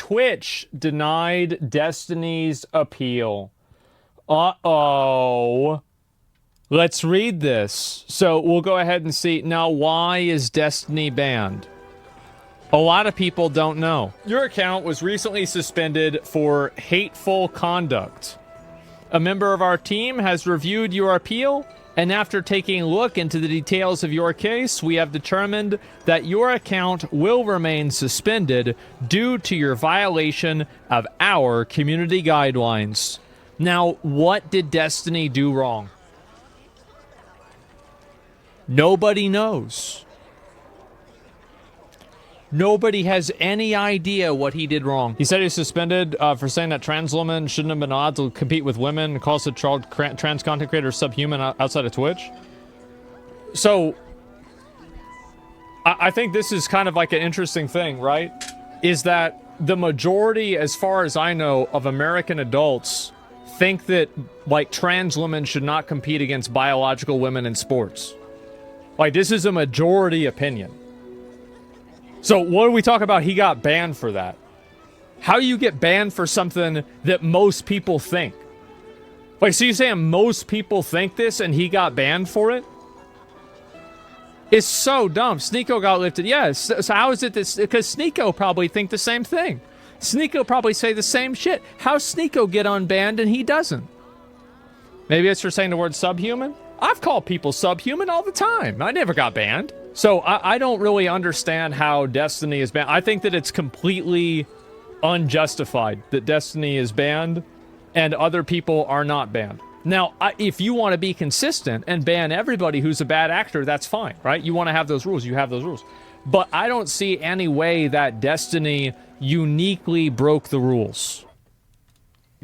Twitch denied Destiny's appeal. Uh-oh. Let's read this. So we'll go ahead and see. Now, why is Destiny banned? A lot of people don't know. Your account was recently suspended for hateful conduct. A member of our team has reviewed your appeal, and after taking a look into the details of your case, we have determined that your account will remain suspended due to your violation of our community guidelines. Now, what did Destiny do wrong? Nobody knows. Nobody has any idea what he did wrong. He said he's suspended for saying that trans women shouldn't have been allowed to compete with women and calls the trans content creators subhuman outside of Twitch. So, I think this is kind of like an interesting thing, right? Is that the majority, as far as I know, of American adults think that, like, trans women should not compete against biological women in sports. Like, this is a majority opinion. So what do we talk about? He got banned for that. How do you get banned for something that most people think? Like, so you're saying most people think this and he got banned for it? It's so dumb. Sneeko got lifted. Yes. So how is it this? Because Sneeko probably think the same thing. Sneeko probably say the same shit. How's Sneeko get unbanned and he doesn't? Maybe it's for saying the word subhuman? I've called people subhuman all the time. I never got banned. So I don't really understand how Destiny is banned. I think that it's completely unjustified that Destiny is banned and other people are not banned. Now, if you want to be consistent and ban everybody who's a bad actor, that's fine, right? You want to have those rules, you have those rules. But I don't see any way that Destiny uniquely broke the rules.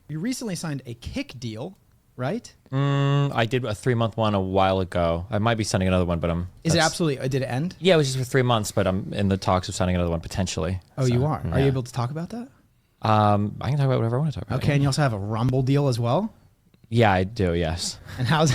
You recently signed a kick deal, right? I did a 3-month one a while ago. I might be signing another one, but Is it absolutely? Did it end? Yeah, it was just for 3 months, but I'm in the talks of signing another one potentially. Oh, so, you are? Yeah. Are you able to talk about that? I can talk about whatever I want to talk about. Okay, and you also have a Rumble deal as well? Yeah, I do, yes. And how's...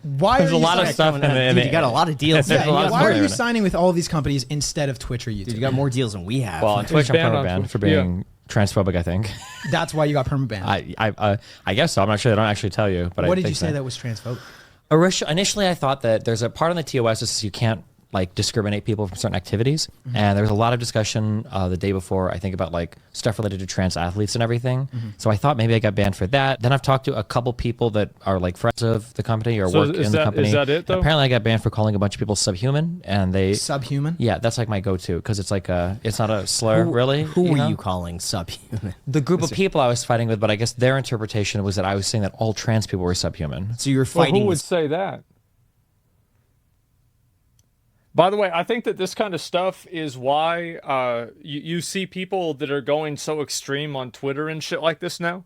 Why There's a lot of stuff in it. Dude, you got a lot of deals. Why are you signing with all these companies instead of Twitch or YouTube? Dude, you got more deals than we have. Well, on Twitch, I'm perma-banned for being transphobic, I think. That's why you got perma-banned. I guess so. I'm not sure. They don't actually tell you. But what did you say that was transphobic? Initially, I thought that there's a part on the TOS that says you can't like discriminate people from certain activities, and there was a lot of discussion the day before, I think, about like stuff related to trans athletes and everything. So I thought maybe I got banned for that. Then I've talked to a couple people that are like friends of the company or work in the company. Is that it though? Apparently I got banned for calling a bunch of people subhuman, and they subhuman. Yeah, that's like my go-to because it's like it's not a slur really. Who were you calling subhuman? The group of people I was fighting with, but I guess their interpretation was that I was saying that all trans people were subhuman. So you were fighting. Well, who would say that? By the way, I think that this kind of stuff is why you see people that are going so extreme on Twitter and shit like this now.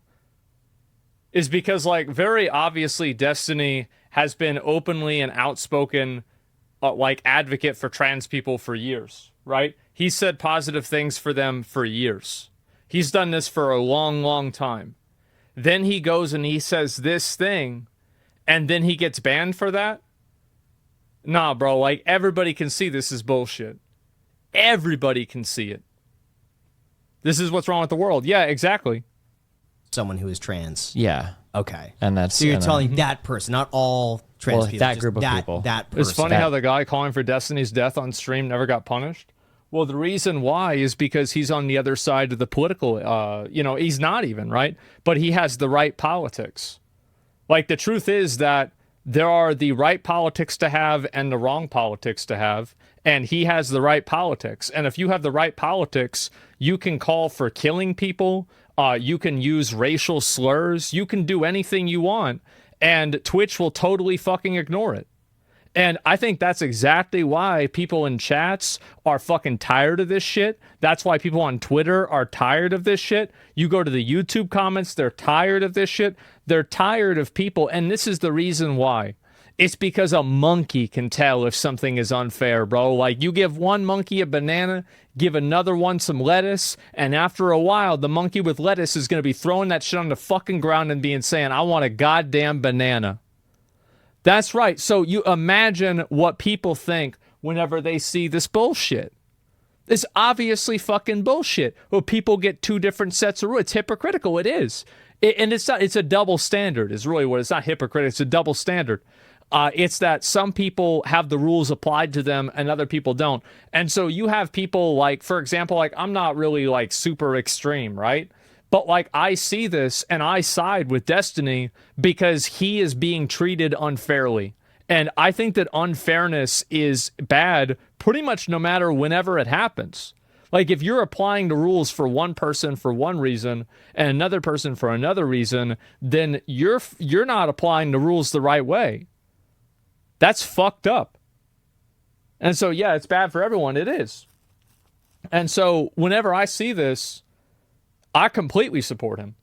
Is because, like, very obviously Destiny has been openly and outspoken, like, advocate for trans people for years, right? He said positive things for them for years. He's done this for a long, long time. Then he goes and he says this thing, and then he gets banned for that? Nah, bro, like, everybody can see this is bullshit. Everybody can see it. This is what's wrong with the world. Yeah, exactly. Someone who is trans. Yeah. Okay. And that's... So you're telling that person, not all trans people. That group of people. That person. It's funny how the guy calling for Destiny's death on stream never got punished. Well, the reason why is because he's on the other side of the political, he's not even, right? But he has the right politics. Like, the truth is that there are the right politics to have and the wrong politics to have, and he has the right politics. And if you have the right politics, you can call for killing people, you can use racial slurs, you can do anything you want, and Twitch will totally fucking ignore it. And I think that's exactly why people in chats are fucking tired of this shit. That's why people on Twitter are tired of this shit. You go to the YouTube comments, they're tired of this shit. They're tired of people, and this is the reason why. It's because a monkey can tell if something is unfair, bro. Like, you give one monkey a banana, give another one some lettuce, and after a while, the monkey with lettuce is going to be throwing that shit on the fucking ground and saying, I want a goddamn banana. That's right. So you imagine what people think whenever they see this bullshit. It's obviously fucking bullshit. Well, people get two different sets of rules. It's hypocritical. It is. And it's not. It's a double standard. Is really what it's not hypocritical. It's a double standard. It's that some people have the rules applied to them and other people don't. And so you have people like, for example, like I'm not really like super extreme, right? But like I see this and I side with Destiny because he is being treated unfairly. And I think that unfairness is bad pretty much no matter whenever it happens. Like if you're applying the rules for one person for one reason and another person for another reason, then you're not applying the rules the right way. That's fucked up. And so, yeah, it's bad for everyone. It is. And so whenever I see this, I completely support him.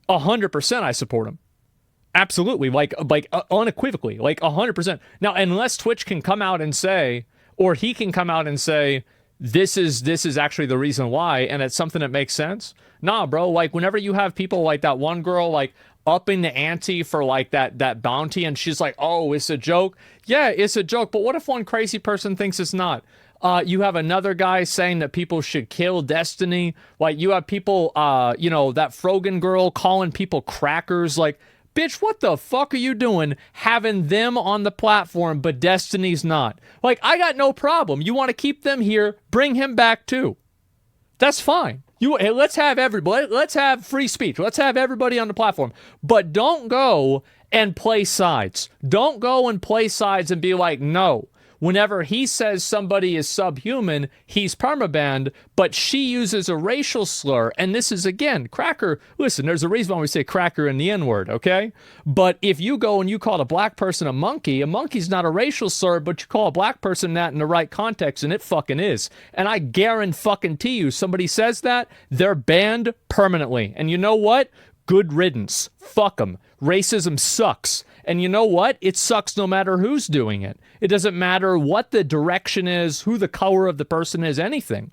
100% I support him. Absolutely. Like unequivocally, like 100%. Now, unless Twitch can come out and say, or he can come out and say, this is actually the reason why, and it's something that makes sense. Nah, bro, like whenever you have people like that one girl, like upping the ante for like that bounty, and she's like, oh, it's a joke. Yeah, it's a joke. But what if one crazy person thinks it's not? You have another guy saying that people should kill Destiny. Like you have people, that Frogan girl calling people crackers. Like, bitch, what the fuck are you doing having them on the platform, but Destiny's not? Like, I got no problem. You want to keep them here, bring him back too. That's fine. Hey, let's have everybody. Let's have free speech. Let's have everybody on the platform. But don't go and play sides. Don't go and play sides and be like, no. Whenever he says somebody is subhuman, he's permabanned, but she uses a racial slur. And this is, again, cracker. Listen, there's a reason why we say cracker in the N-word, okay? But if you go and you call a black person a monkey's not a racial slur, but you call a black person that in the right context, and it fucking is. And I guarantee you, somebody says that, they're banned permanently. And you know what? Good riddance. Fuck them. Racism sucks. And you know what? It sucks no matter who's doing it. It doesn't matter what the direction is, who the color of the person is, anything.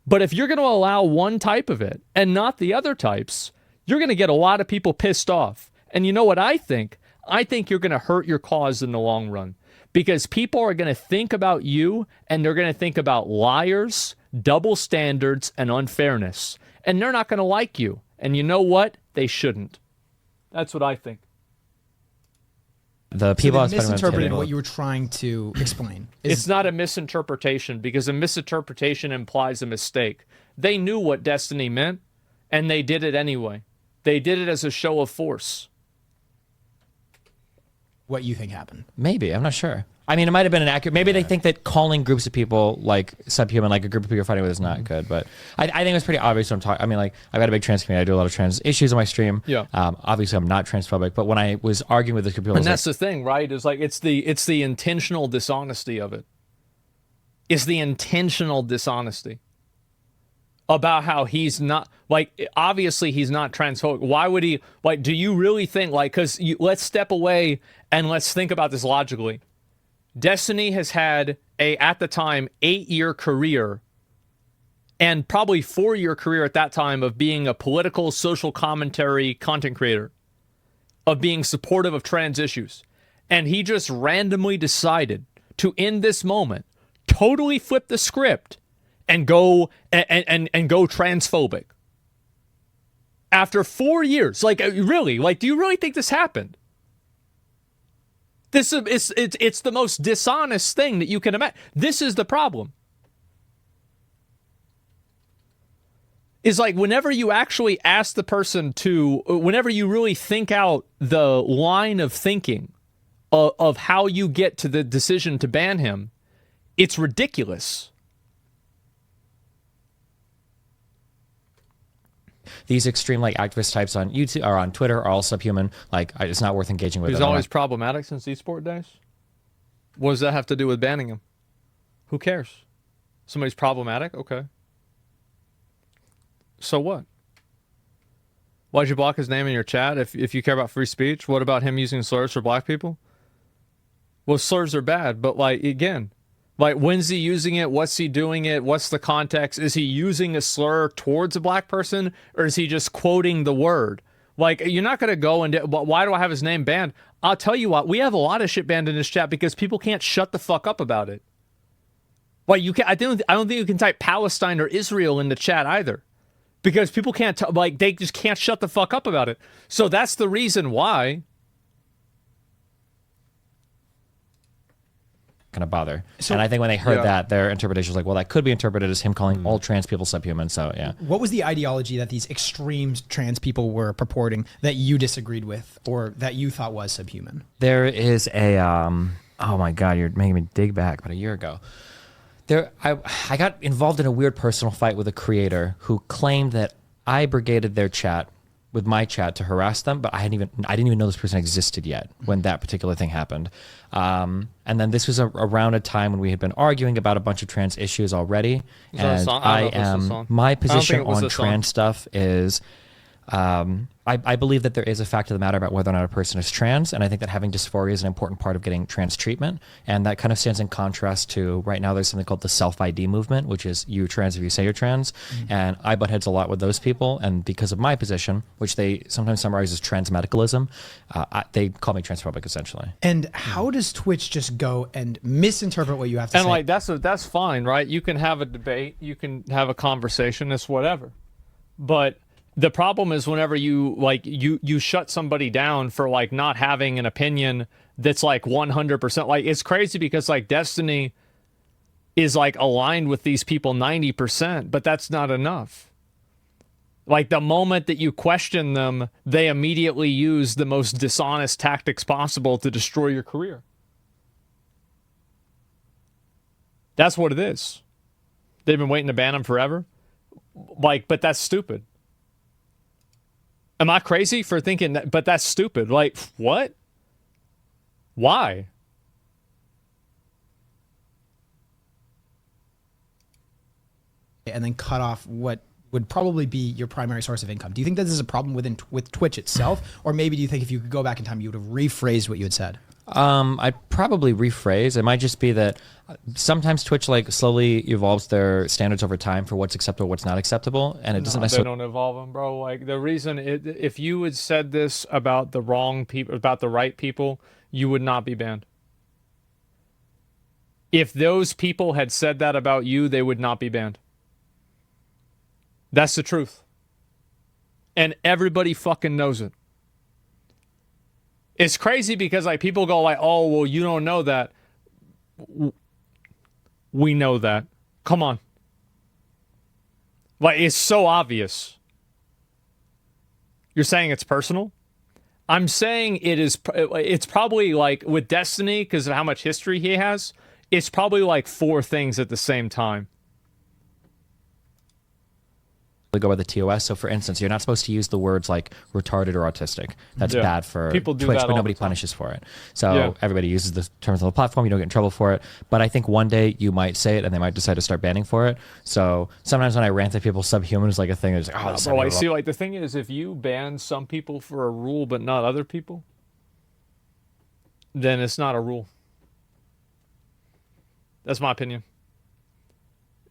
But if you're going to allow one type of it and not the other types, you're going to get a lot of people pissed off. And you know what I think? I think you're going to hurt your cause in the long run. Because people are going to think about you and they're going to think about liars, double standards, and unfairness. And they're not going to like you. And you know what? They shouldn't. That's what I think. The people so misinterpreted what you were trying to explain. It's not a misinterpretation because a misinterpretation implies a mistake. They knew what Destiny meant, and they did it anyway. They did it as a show of force. What you think happened? Maybe. I'm not sure. I mean, it might have been an accurate... Maybe they think that calling groups of people, like, subhuman, like a group of people you're fighting with is not good. But I think it was pretty obvious what I'm talking... I mean, like, I've got a big trans community. I do a lot of trans issues on my stream. Yeah. Obviously, I'm not transphobic. But when I was arguing with this group of people... And that's the thing, right? Is like, it's the intentional dishonesty of it. It's the intentional dishonesty about how he's not... Like, obviously, he's not transphobic. Why would he... Like, do you really think... Like, because let's step away and let's think about this logically. Destiny has had at the time, 8-year career and probably 4-year career at that time of being a political social commentary content creator, of being supportive of trans issues. And he just randomly decided to, in this moment, totally flip the script and go and go transphobic. After 4 years, like really, like do you really think this happened? This is it's the most dishonest thing that you can imagine. This is the problem. Is like whenever you actually ask the person to, whenever you really think out the line of thinking of how you get to the decision to ban him, it's ridiculous. These extreme like activist types on YouTube or on Twitter are all subhuman. Like it's not worth engaging with. He's always problematic since eSport days. What does that have to do with banning him? Who cares? Somebody's problematic? Okay. So what? Why'd you block his name in your chat if you care about free speech? What about him using slurs for black people? Well, slurs are bad, but like again, like when's he using it? What's he doing it? What's the context? Is he using a slur towards a black person or is he just quoting the word? Like you're not going to go and why do I have his name banned? I'll tell you what, we have a lot of shit banned in this chat because people can't shut the fuck up about it. Like you can, I don't think you can type Palestine or Israel in the chat either, because people can't like they just can't shut the fuck up about it. So that's the reason why. Gonna bother. And I think when they heard that, their interpretation was like, well, that could be interpreted as him calling all trans people subhuman. So yeah. What was the ideology that these extreme trans people were purporting that you disagreed with, or that you thought was subhuman? There is a oh my god, you're making me dig back. But a year ago, I got involved in a weird personal fight with a creator who claimed that I brigaded their chat with my chat to harass them, but I didn't even know this person existed yet when that particular thing happened. And then this was around a time when we had been arguing about a bunch of trans issues already. And my position on trans stuff is I believe that there is a fact of the matter about whether or not a person is trans, and I think that having dysphoria is an important part of getting trans treatment, and that kind of stands in contrast to right now there's something called the self-ID movement, which is you're trans if you say you're trans, and I butt heads a lot with those people, and because of my position, which they sometimes summarize as trans medicalism, they call me transphobic essentially. And how does Twitch just go and misinterpret what you have to say? And like that's fine, right? You can have a debate, you can have a conversation, it's whatever, but the problem is whenever you shut somebody down for like not having an opinion that's like 100%. Like it's crazy because like CatDany is like aligned with these people 90%, but that's not enough. Like the moment that you question them, they immediately use the most dishonest tactics possible to destroy your career. That's what it is. They've been waiting to ban them forever. Like, but that's stupid. Am I crazy for thinking that? But that's stupid. Like, what? Why? And then cut off what would probably be your primary source of income. Do you think that this is a problem with Twitch itself? Or maybe do you think if you could go back in time, you would have rephrased what you had said? I'd probably rephrase. It might just be that sometimes Twitch like slowly evolves their standards over time for what's acceptable, what's not acceptable, and it doesn't necessarily. They don't evolve them, bro. Like the reason, if you had said this about the wrong people, about the right people, you would not be banned. If those people had said that about you, they would not be banned. That's the truth, and everybody fucking knows it. It's crazy because like people go like, oh, well, you don't know that. We know that. Come on. Like, it's so obvious. You're saying it's personal? I'm saying it's probably like with CatDany, because of how much history he has, it's probably like 4 things at the same time. Go by the TOS. So for instance, you're not supposed to use the words like retarded or autistic. That's bad for Twitch, but nobody punishes for it. So everybody uses the terms on the platform. You don't get in trouble for it. But I think one day you might say it and they might decide to start banning for it. So sometimes when I rant at people, subhuman is like a thing. It's like, oh, bro, I see. Like the thing is, if you ban some people for a rule but not other people, then it's not a rule. That's my opinion.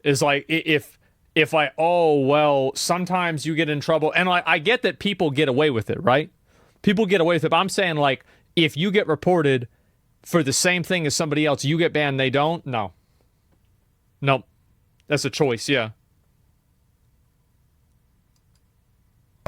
It's like if I, oh, well, sometimes you get in trouble. And I get that people get away with it, right? People get away with it. But I'm saying, like, if you get reported for the same thing as somebody else, you get banned, they don't? No. Nope. That's a choice, yeah.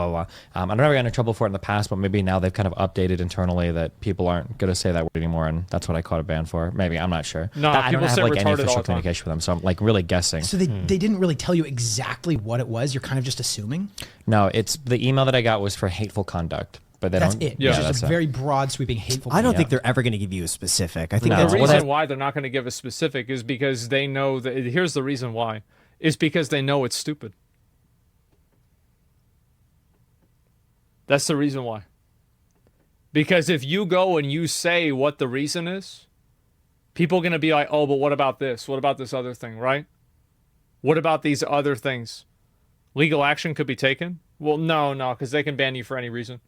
I've never gotten in trouble for it in the past, but maybe now they've kind of updated internally that people aren't going to say that word anymore, and that's what I caught a ban for. Maybe, I'm not sure. No, I don't have like any official communication with them, so I'm like really guessing. So they didn't really tell you exactly what it was? You're kind of just assuming? No, it's the email that I got was for hateful conduct. But that's it. Yeah, it's just a very broad, sweeping, hateful. I don't think they're ever going to give you a specific. I think the reason why they're not going to give a specific is because they know that. Here's the reason why: is because they know it's stupid. That's the reason why. Because if you go and you say what the reason is, people are going to be like, oh, but what about this? What about this other thing, right? What about these other things? Legal action could be taken? Well, no, because they can ban you for any reason.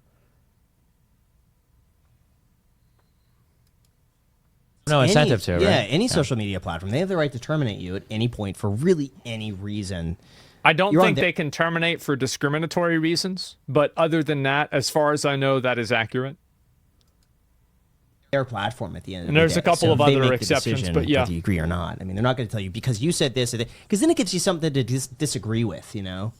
No incentive to, right? Yeah, any social media platform. They have the right to terminate you at any point for really any reason. I don't think they can terminate for discriminatory reasons, but other than that, as far as I know, that is accurate. their platform at the end of And the day. there's a couple of they other make the exceptions, decision but yeah. whether you agree or not. I mean, they're not going to tell you because you said this or that, because then it gives you something to disagree with, you know?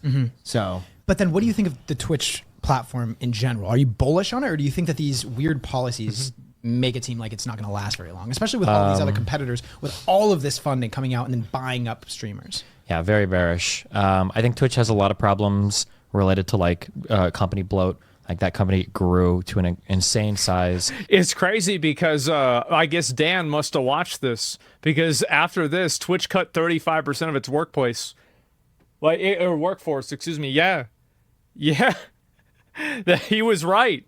So, But then what do you think of the Twitch platform in general? Are you bullish on it, or do you think that these weird policies make it seem like it's not going to last very long, especially with all these other competitors, with all of this funding coming out and then buying up streamers? Yeah, very bearish. I think Twitch has a lot of problems related to like company bloat. Like that company grew to an insane size. It's crazy because I guess Dan must have watched this, because after this, Twitch cut 35% of its workforce. Excuse me. Yeah. That he was right.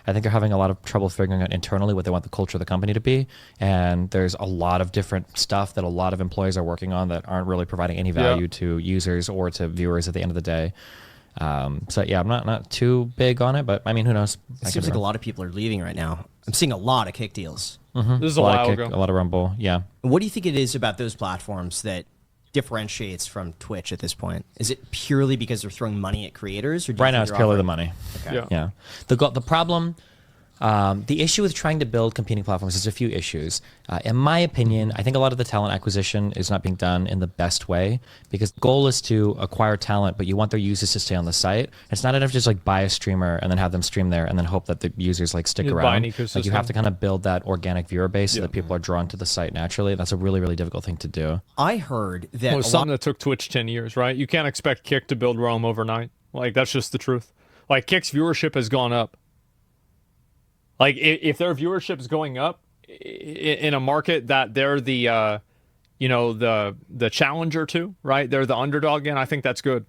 I think they're having a lot of trouble figuring out internally what they want the culture of the company to be. And there's a lot of different stuff that a lot of employees are working on that aren't really providing any value to users or to viewers at the end of the day. So yeah, I'm not too big on it, but I mean, who knows? it seems like a lot of people are leaving right now. I'm seeing a lot of kick deals. This is a lot while of Kick, ago. a lot of Rumble. Yeah. What do you think it is about those platforms that differentiates from Twitch at this point? Is it purely because they're throwing money at creators? Or do you Right think now, it's they're purely the offering- money. Okay. Yeah. Yeah. The problem, the issue with trying to build competing platforms is a few issues. In my opinion, I think a lot of the talent acquisition is not being done in the best way, because the goal is to acquire talent, but you want their users to stay on the site. It's not enough to just like buy a streamer and then have them stream there and then hope that the users like stick You buy around. an Like you ecosystem. have to kind of build that organic viewer base so that people are drawn to the site naturally. That's a really, really difficult thing to do. I heard that Well, a it's lot something that took Twitch 10 years, right? You can't expect Kick to build Rome overnight. Like, that's just the truth. Like, Kick's viewership has gone up. Like, if their viewership is going up in a market that they're the, the challenger to, right? They're the underdog in, I think that's good.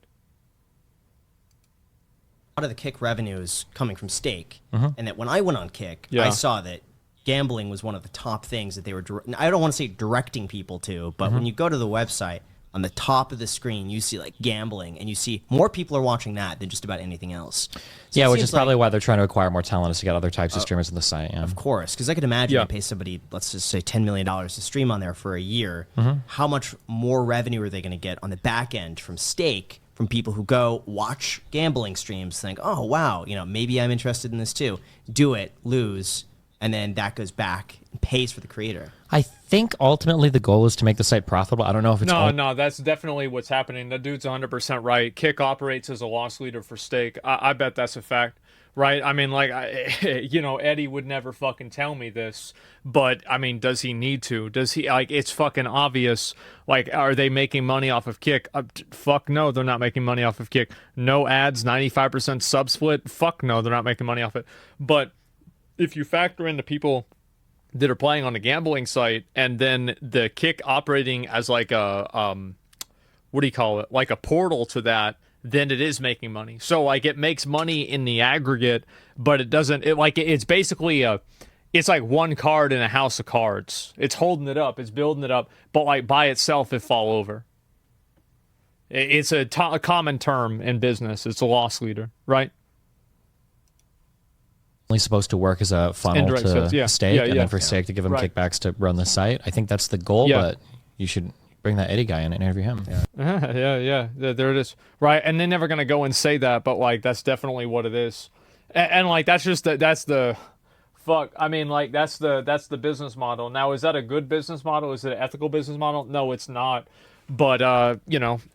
of the Kick revenue is coming from stake, and that when I went on Kick, Yeah. I saw that gambling was one of the top things that they were. I don't want to say directing people to, but when you go to the website, on the top of the screen, you see like gambling, and you see more people are watching that than just about anything else. So Yeah, it which seems is probably like, why they're trying to acquire more talent, is to get other types of streamers on the site. Yeah. of course, because I could imagine Yeah. you pay somebody, let's just say $10 million to stream on there for a year. How much more revenue are they going to get on the back end from stake? From people who go watch gambling streams, think, oh wow, maybe I'm interested in this too. Do it, lose, and then that goes back and pays for the creator. I think ultimately the goal is to make the site profitable. I don't know if it's No, that's definitely what's happening. That dude's 100% right. Kick operates as a loss leader for stake. I bet that's a fact, right? I mean, like, Eddie would never fucking tell me this, but I mean, does he need to? Does he, like, it's fucking obvious. Like, are they making money off of Kick? Fuck no, they're not making money off of Kick. No ads, 95% sub split. Fuck no, they're not making money off it. But if you factor in the people that are playing on the gambling site, and then the Kick operating as like a what do you call it, like a portal to that, then it is making money. So like it makes money in the aggregate, but it doesn't. It's basically it's like one card in a house of cards. It's holding it up, it's building it up, but like by itself it fall over. It's a common term in business. It's a loss leader, right? only supposed to work as a funnel Indirect to sales, yeah. stake, Yeah, and yeah. then for stake to give them Right. kickbacks to run the site. I think that's the goal, Yeah. but you should bring that Eddie guy in and interview him. Yeah. There it is. Right, and they're never gonna go and say that, but like that's definitely what it is, and like that's just that's the fuck. I mean, like that's the business model. Now, is that a good business model? Is it an ethical business model? No, it's not. But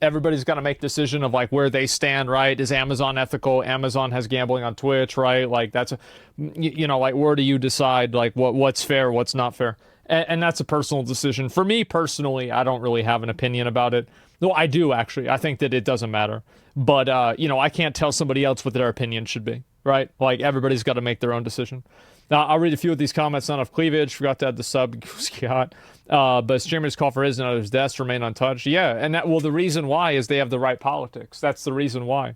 everybody's got to make decision of like where they stand, right? Is Amazon ethical? Amazon has gambling on Twitch, right? Like that's like where do you decide like what's fair, what's not fair? And that's a personal decision. For me personally, I don't really have an opinion about it. No, I do actually. I think that it doesn't matter. But I can't tell somebody else what their opinion should be, right? Like everybody's got to make their own decision. Now, I'll read a few of these comments. Not of cleavage. Forgot to add the sub. Scott. But streamers call for his and others' deaths remain untouched. Yeah, and the reason why is they have the right politics. That's the reason why.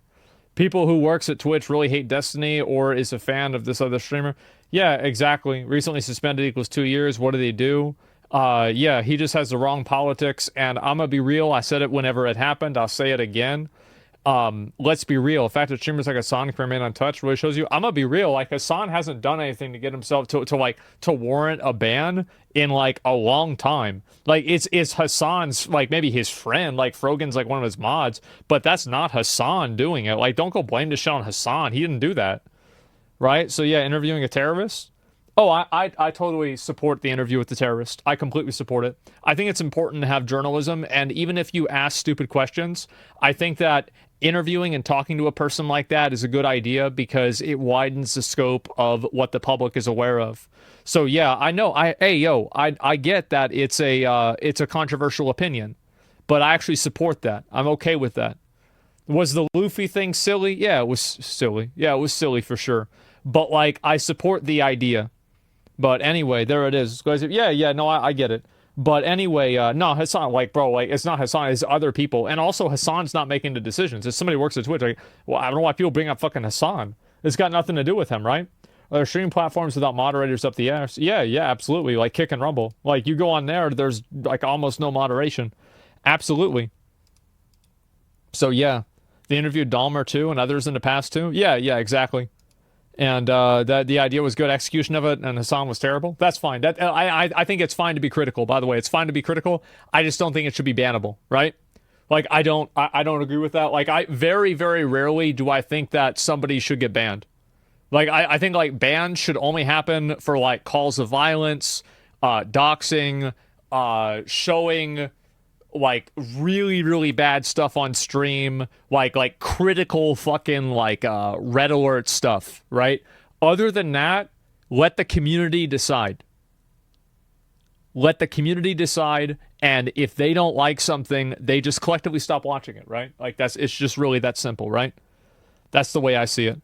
People who works at Twitch really hate Destiny or is a fan of this other streamer. Yeah, exactly. Recently suspended equals 2 years. What do they do? Yeah, he just has the wrong politics. And I'm going to be real. I said it whenever it happened. I'll say it again. Let's be real. The fact that streamers like Hassan can remain untouched really shows you. I'm gonna be real. Like Hassan hasn't done anything to get himself to warrant a ban in like a long time. Like it's Hassan's like maybe his friend, like Frogan's like one of his mods, but that's not Hassan doing it. Like don't go blame the shit on Hassan. He didn't do that. right? So yeah, interviewing a terrorist. Oh, I totally support the interview with the terrorist. I completely support it. I think it's important to have journalism, and even if you ask stupid questions, I think that interviewing and talking to a person like that is a good idea because it widens the scope of what the public is aware of. So yeah, I know. I get that it's a controversial opinion, but I actually support that. I'm okay with that. Was the Luffy thing silly? Yeah, it was silly. Yeah, it was silly for sure. But like, I support the idea. But anyway, there it is. Guys, yeah, no, I get it. But anyway, no, Hassan, like, bro, like, it's not Hassan, it's other people. And also, Hassan's not making the decisions. If somebody works at Twitch, like, well, I don't know why people bring up fucking Hassan. It's got nothing to do with him, right? Are there streaming platforms without moderators up the ass? Yeah, absolutely. Like Kick and Rumble. Like, you go on there, there's, like, almost no moderation. Absolutely. So, yeah. They interviewed Dahmer, too, and others in the past, too. Yeah, exactly. And that the idea was good, execution of it, and Hassan was terrible. That's fine. That I think it's fine to be critical. By the way, it's fine to be critical. I just don't think it should be bannable, right? Like I don't agree with that. Like I very rarely do I think that somebody should get banned. Like I think like bans should only happen for like calls of violence, doxing, showing like really bad stuff on stream, like critical fucking like red alert stuff, right? Other than that, let the community decide. Let the community decide, and if they don't like something, they just collectively stop watching it, right? Like it's just really that simple, right? That's the way I see it.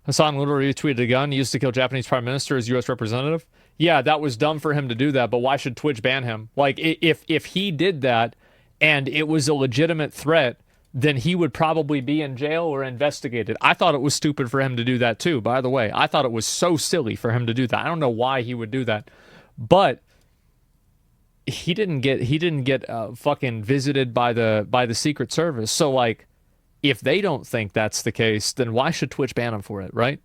Hassan literally tweeted a gun used to kill Japanese prime minister as U.S. representative. Yeah, that was dumb for him to do that, but why should Twitch ban him? Like if he did that and it was a legitimate threat, then he would probably be in jail or investigated. I thought it was stupid for him to do that too, by the way. I thought it was so silly for him to do that. I don't know why he would do that. But he didn't get fucking visited by the Secret Service. So like if they don't think that's the case, then why should Twitch ban him for it, right?